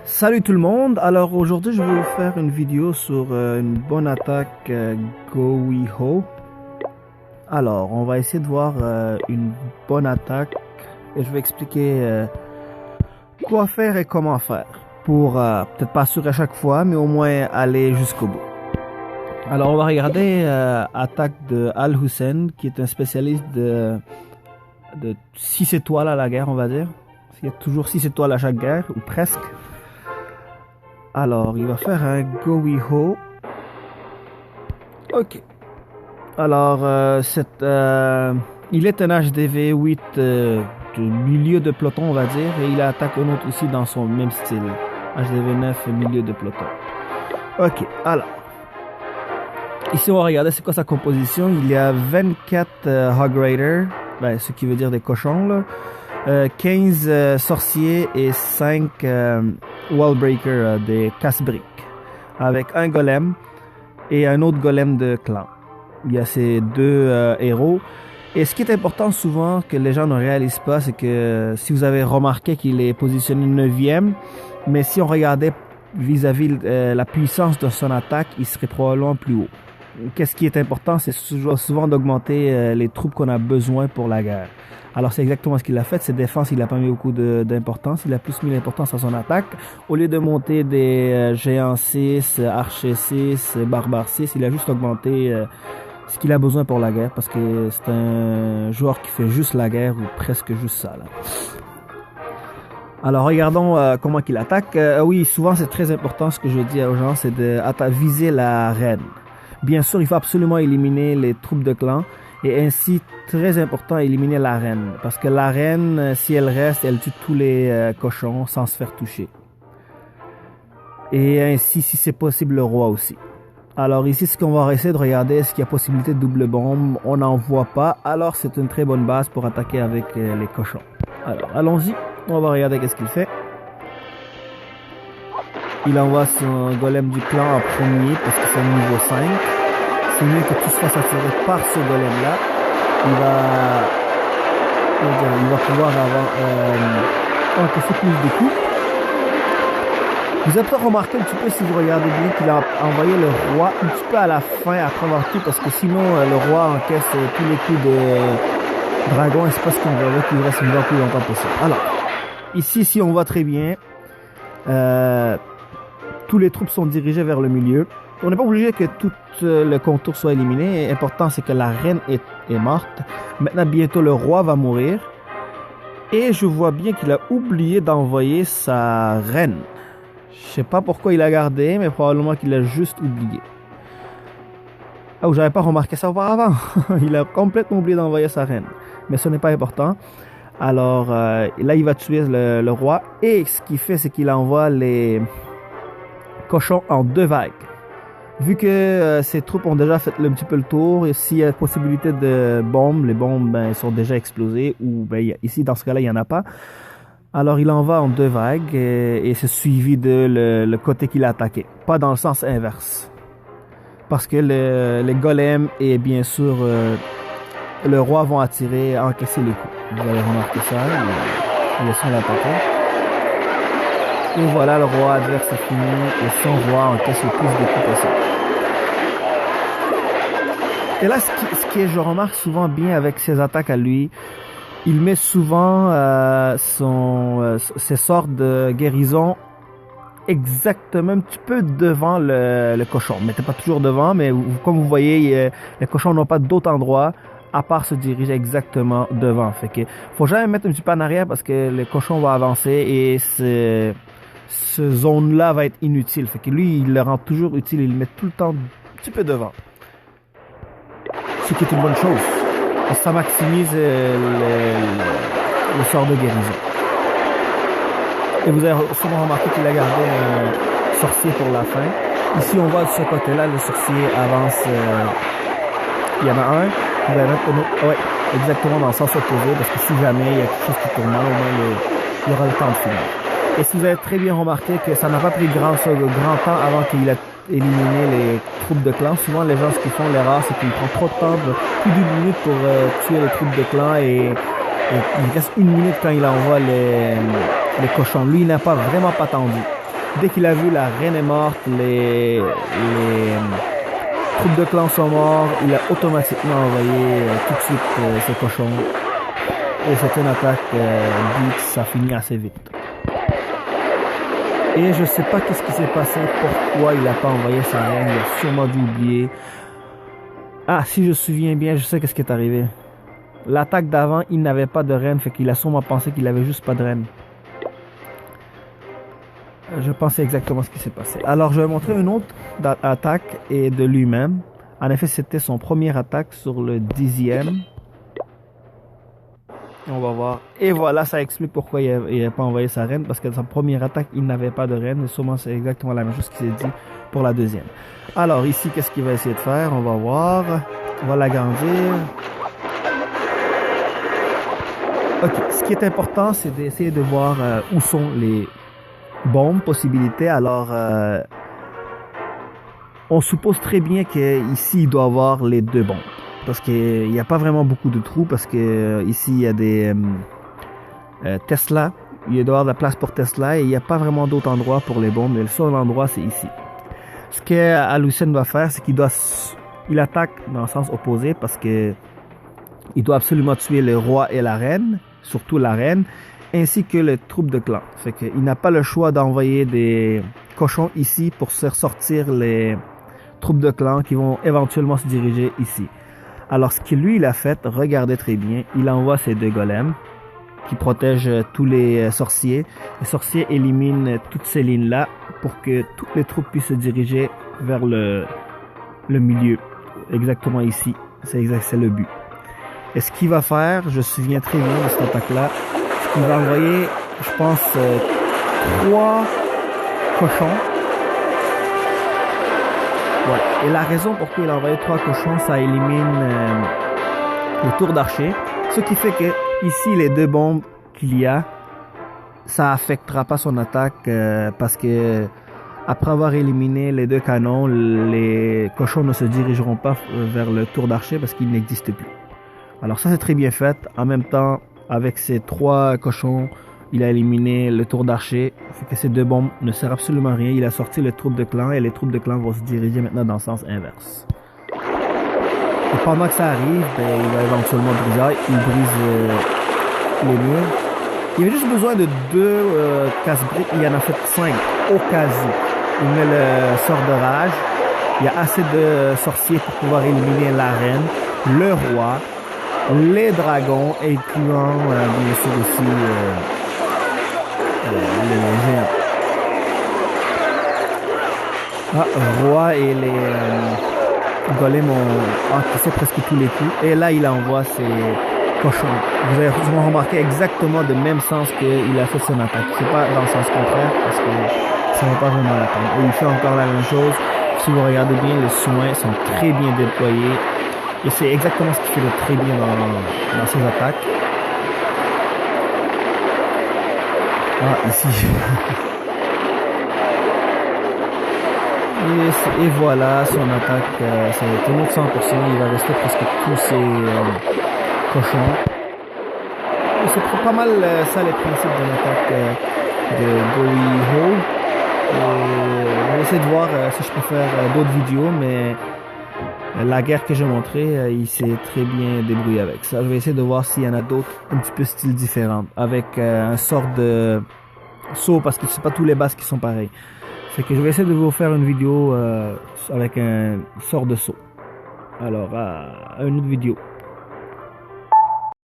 Salut tout le monde, alors aujourd'hui je vais vous faire une vidéo sur une bonne attaque Go-We-Ho. Alors on va essayer de voir une bonne attaque et je vais expliquer quoi faire et comment faire pour peut-être pas assurer à chaque fois mais au moins aller jusqu'au bout. Alors on va regarder attaque de Al Hussein qui est un spécialiste de 6 étoiles à la guerre, on va dire. Il y a toujours 6 étoiles à chaque guerre ou presque. Alors, il va faire un Go-We-Ho. Ok. Alors, il est un HDV 8 de milieu de peloton, on va dire. Et il attaque un autre ici dans son même style. HDV 9 milieu de peloton. Ok, alors. Ici, on va regarder c'est quoi sa composition. Il y a 24 Hog Rider. Ben, ce qui veut dire des cochons, là. 15 sorciers et 5 Wallbreaker, des casse-briques, avec un golem et un autre golem de clan. Il y a ces deux héros. Et ce qui est important souvent que les gens ne réalisent pas, c'est que si vous avez remarqué qu'il est positionné 9e, mais si on regardait vis-à-vis la puissance de son attaque, il serait probablement plus haut. Qu'est-ce qui est important, c'est souvent d'augmenter les troupes qu'on a besoin pour la guerre. Alors c'est exactement ce qu'il a fait. Ses défenses, il n'a pas mis beaucoup d'importance. Il a plus mis l'importance à son attaque. Au lieu de monter des géants 6, archers 6, barbares 6, il a juste augmenté ce qu'il a besoin pour la guerre. Parce que c'est un joueur qui fait juste la guerre ou presque juste ça, là. Alors regardons comment il attaque. Oui, souvent c'est très important ce que je dis aux gens, c'est de viser la reine. Bien sûr, il faut absolument éliminer les troupes de clan. Et ainsi, très important, éliminer la reine. Parce que la reine, si elle reste, elle tue tous les cochons sans se faire toucher. Et ainsi, si c'est possible, le roi aussi. Alors ici, ce qu'on va essayer de regarder, est-ce qu'il y a possibilité de double bombe? On n'en voit pas. Alors c'est une très bonne base pour attaquer avec les cochons. Alors, allons-y. On va regarder qu'est-ce qu'il fait. Il envoie son golem du clan en premier parce que c'est un niveau 5. C'est mieux que tout se fasse attirer par ce golem-là. Il va pouvoir avoir encaisser plus de coups. Vous avez peut-être remarqué un petit peu, si vous regardez bien, qu'il a envoyé le roi un petit peu à la fin après avoir tout, parce que sinon le roi encaisse tous les coups de dragon et c'est pas ce qu'on veut qu'il reste vivant plus longtemps possible. Alors, ici, si on voit très bien, tous les troupes sont dirigées vers le milieu. On n'est pas obligé que tout le contour soit éliminé. L'important, c'est que la reine est morte. Maintenant, bientôt, le roi va mourir. Et je vois bien qu'il a oublié d'envoyer sa reine. Je sais pas pourquoi il a gardé, mais probablement qu'il a juste oublié. Ah, j'avais pas remarqué ça auparavant. Il a complètement oublié d'envoyer sa reine. Mais ce n'est pas important. Alors, là, il va tuer le roi. Et ce qu'il fait, c'est qu'il envoie les cochons en 2 vagues. Vu que ces troupes ont déjà fait un petit peu le tour, et s'il y a possibilité de bombes, les bombes sont déjà explosées, ou ici dans ce cas-là il n'y en a pas. Alors il en va en 2 vagues et c'est suivi de le côté qu'il a attaqué, pas dans le sens inverse. Parce que les golems et bien sûr le roi vont attirer, encaisser les coups. Vous allez remarquer ça, laissons l'attaquer. Et voilà, le roi adverse est fini et son roi encaisse le plus de coups possible. Et là, ce qui est, je remarque souvent bien avec ses attaques à lui, il met souvent ses sorts de guérison exactement un petit peu devant le cochon. Mais pas toujours devant, mais comme vous voyez, les cochons n'ont pas d'autre endroit à part se diriger exactement devant. Fait que faut jamais mettre un petit peu en arrière parce que le cochon va avancer et ce zone-là va être inutile. Fait que lui, il le rend toujours utile. Il le met tout le temps un petit peu devant. Ce qui est une bonne chose. Et ça maximise le sort de guérison. Et vous avez sûrement remarqué qu'il a gardé un sorcier pour la fin. Ici, on voit de ce côté-là, le sorcier avance. Il y en a un. Vous allez mettre un autre. Ouais, exactement dans le sens opposé. Parce que si jamais il y a quelque chose qui tourne mal, au moins il y aura le temps de finir. Et si vous avez très bien remarqué que ça n'a pas pris grand temps avant qu'il ait éliminé les troupes de clan. Souvent, les gens, ce qu'ils font, l'erreur, c'est qu'ils prennent trop de temps, plus d'une minute pour tuer les troupes de clan et il reste 1 minute quand il envoie les cochons. Lui, il n'a vraiment pas attendu. Dès qu'il a vu la reine est morte, les troupes de clan sont morts, il a automatiquement envoyé tout de suite ses cochons. Et c'est une attaque blitz, ça finit assez vite. Et je sais pas qu'est-ce qui s'est passé, pourquoi il a pas envoyé sa reine, il a sûrement dû oublier. Ah, si je me souviens bien, je sais qu'est-ce qui est arrivé. L'attaque d'avant, il n'avait pas de reine, fait qu'il a sûrement pensé qu'il avait juste pas de reine. Je pensais exactement ce qui s'est passé. Alors, je vais montrer une autre attaque et de lui-même. En effet, c'était son première attaque sur le 10e. On va voir. Et voilà, ça explique pourquoi il n'a pas envoyé sa reine. Parce que sa première attaque, il n'avait pas de reine. Et sûrement, c'est exactement la même chose qu'il s'est dit pour la deuxième. Alors, ici, qu'est-ce qu'il va essayer de faire? On va voir. On va l'agrandir. Ok, ce qui est important, c'est d'essayer de voir où sont les bombes, possibilités. Alors, on suppose très bien qu'ici, il doit avoir les deux bombes. Parce qu'il n'y a pas vraiment beaucoup de trous, parce que ici, il y a des Tesla. Il doit y avoir de la place pour Tesla, et il n'y a pas vraiment d'autres endroits pour les bombes. Mais le seul endroit, c'est ici. Ce qu'Alucine doit faire, c'est qu'il attaque dans le sens opposé, parce que il doit absolument tuer le roi et la reine, surtout la reine, ainsi que les troupes de clan. Fait qu'il n'a pas le choix d'envoyer des cochons ici pour faire sortir les troupes de clan qui vont éventuellement se diriger ici. Alors ce que lui il a fait, regardez très bien, il envoie ses deux golems qui protègent tous les sorciers. Les sorciers éliminent toutes ces lignes-là pour que toutes les troupes puissent se diriger vers le milieu, exactement ici. C'est le but. Et ce qu'il va faire, je me souviens très bien de cette attaque-là, c'est qu'il va envoyer, je pense, 3 cochons. Ouais. Et la raison pourquoi il a envoyé 3 cochons, ça élimine le tour d'archer. Ce qui fait que ici, les 2 bombes qu'il y a, ça affectera pas son attaque parce que après avoir éliminé les 2 canons, les cochons ne se dirigeront pas vers le tour d'archer parce qu'il n'existe plus. Alors ça c'est très bien fait. En même temps, avec ces 3 cochons, il a éliminé le tour d'archer. Fait que ces 2 bombes ne servent absolument à rien. Il a sorti les troupes de clan et les troupes de clan vont se diriger maintenant dans le sens inverse. Et pendant que ça arrive, il va éventuellement briser. Il brise les murs. Il avait juste besoin de 2 casse-briques. Il en a fait 5 au cas où. Il met le sort de rage. Il y a assez de sorciers pour pouvoir éliminer la reine, le roi, les dragons, incluant bien sûr aussi les géants. Ah, roi et les golems ont encaissé presque tous les coups. Et là, il envoie ses cochons. Vous avez remarqué exactement le même sens qu'il a fait son attaque. C'est pas dans le sens contraire parce que ça ne va pas vraiment la peine. Et il fait encore la même chose. Si vous regardez bien, les soins sont très bien déployés. Et c'est exactement ce qu'il fait de très bien dans ses attaques. Ah, ici. Et voilà, son attaque, ça va être une autre 100%. Il va rester presque tous ses cochons. Et c'est pas mal ça les principes de l'attaque de Gory-Ho. Je vais essayer de voir si je peux faire d'autres vidéos, mais la guerre que j'ai montrée, il s'est très bien débrouillé avec ça. Je vais essayer de voir s'il y en a d'autres un petit peu style différent, avec un sort de saut, parce que c'est pas tous les bases qui sont pareils. Fait que je vais essayer de vous faire une vidéo avec un sort de saut. Alors, à une autre vidéo.